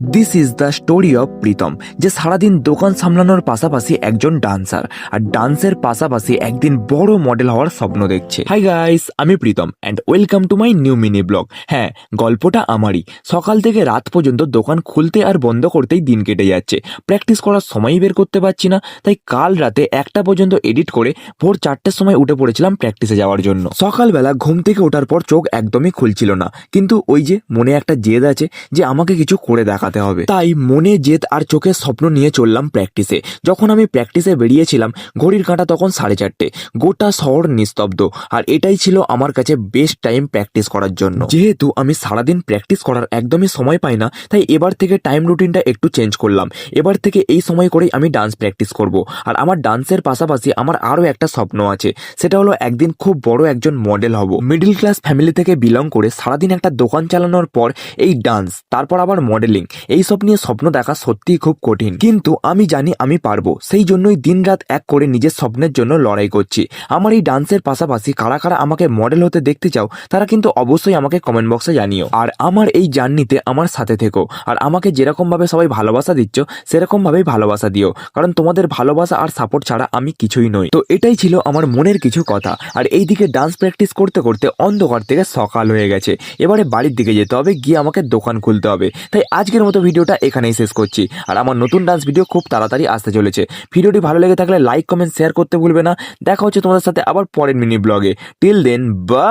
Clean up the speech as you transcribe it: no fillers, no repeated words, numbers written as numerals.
This is the story of Pritam, যে সারাদিন দোকান সামলানোর পাশাপাশি একজন ডান্সার, আর ডান্সের পাশাপাশি একদিন বড় মডেল হওয়ার স্বপ্ন দেখছে। হাই গাইস, আমি Pritam and welcome to my new mini vlog. হ্যাঁ, গল্পটা আমারই। সকাল থেকে রাত পর্যন্ত দোকান খুলতে আর বন্ধ করতেই দিন কেটে যাচ্ছে। প্র্যাকটিস করার সময়ই বের করতে পারছি না, তাই কাল রাতে 1টা পর্যন্ত এডিট করে ভোর 4টের সময় উঠে পড়েছিলাম প্র্যাকটিসে যাওয়ার জন্য। সকালবেলা ঘুম থেকে ওঠার পর চোখ একদমই খুলছিল না, কিন্তু ওই যে মনে একটা জেদ আছে যে আমাকে কিছু করে দেখাতে হবে। তাই মনে জেদ আর চোখের স্বপ্ন নিয়ে চললাম প্র্যাকটিসে। যখন আমি প্র্যাকটিসে বেরিয়েছিলাম ঘড়ির কাঁটা তখন 4:30। গোটা শহর নিস্তব্ধ, আর এটাই ছিল আমার কাছে বেস্ট টাইম প্র্যাকটিস করার জন্য। যেহেতু আমি সারাদিন প্র্যাকটিস করার একদমই সময় পাই না, তাই এবার থেকে টাইম রুটিনটা একটু চেঞ্জ করলাম। এবার থেকে এই সময় করেই আমি ডান্স প্র্যাকটিস করব। আর আমার ডান্সের পাশাপাশি আমার আরও একটা স্বপ্ন আছে, সেটা হলো একদিন খুব বড় একজন মডেল হব। মিডল ক্লাস ফ্যামিলি থেকে বিলং করে সারাদিন একটা দোকান চালানোর পর এই ডান্স, তারপর আবার মডেলিং, এইসব নিয়ে স্বপ্ন দেখা সত্যিই খুব কঠিন, কিন্তু আমি জানি আমি পারবো। সেই জন্যই দিনরাত এক করে নিজের স্বপ্নের জন্য লড়াই করছি। আমার এই ডান্সের পাশাপাশি কারা কারা আমাকে মডেল হতে দেখতে চাও, তারা কিন্তু অবশ্যই আমাকে কমেন্ট বক্সে জানিও। আর আমার এই জার্নিতে আমার সাথে থেকো, আর আমাকে যেরকম ভাবে সবাই ভালোবাসা দিচ্ছ সেরকম ভাবেই ভালোবাসা দিও, কারণ তোমাদের ভালোবাসা আর সাপোর্ট ছাড়া আমি কিছুই নই। তো এটাই ছিল আমার মনের কিছু কথা। আর এইদিকে ডান্স প্র্যাকটিস করতে করতে অন্ধকার থেকে সকাল হয়ে গেছে। এবারে বাড়ির দিকে যেতে হবে, গিয়ে আমাকে দোকান খুলতে হবে। তাই আজকের মতো ভিডিওটা এখানেই শেষ করছি। আর আমার নতুন ডান্স ভিডিও খুব তাড়াতাড়ি আসতে চলেছে। ভিডিওটি ভালো লেগে থাকলে লাইক কমেন্ট শেয়ার করতে ভুলবে না। দেখা হচ্ছে তোমাদের সাথে আবার পরের মিনি ব্লগে। Till then, by.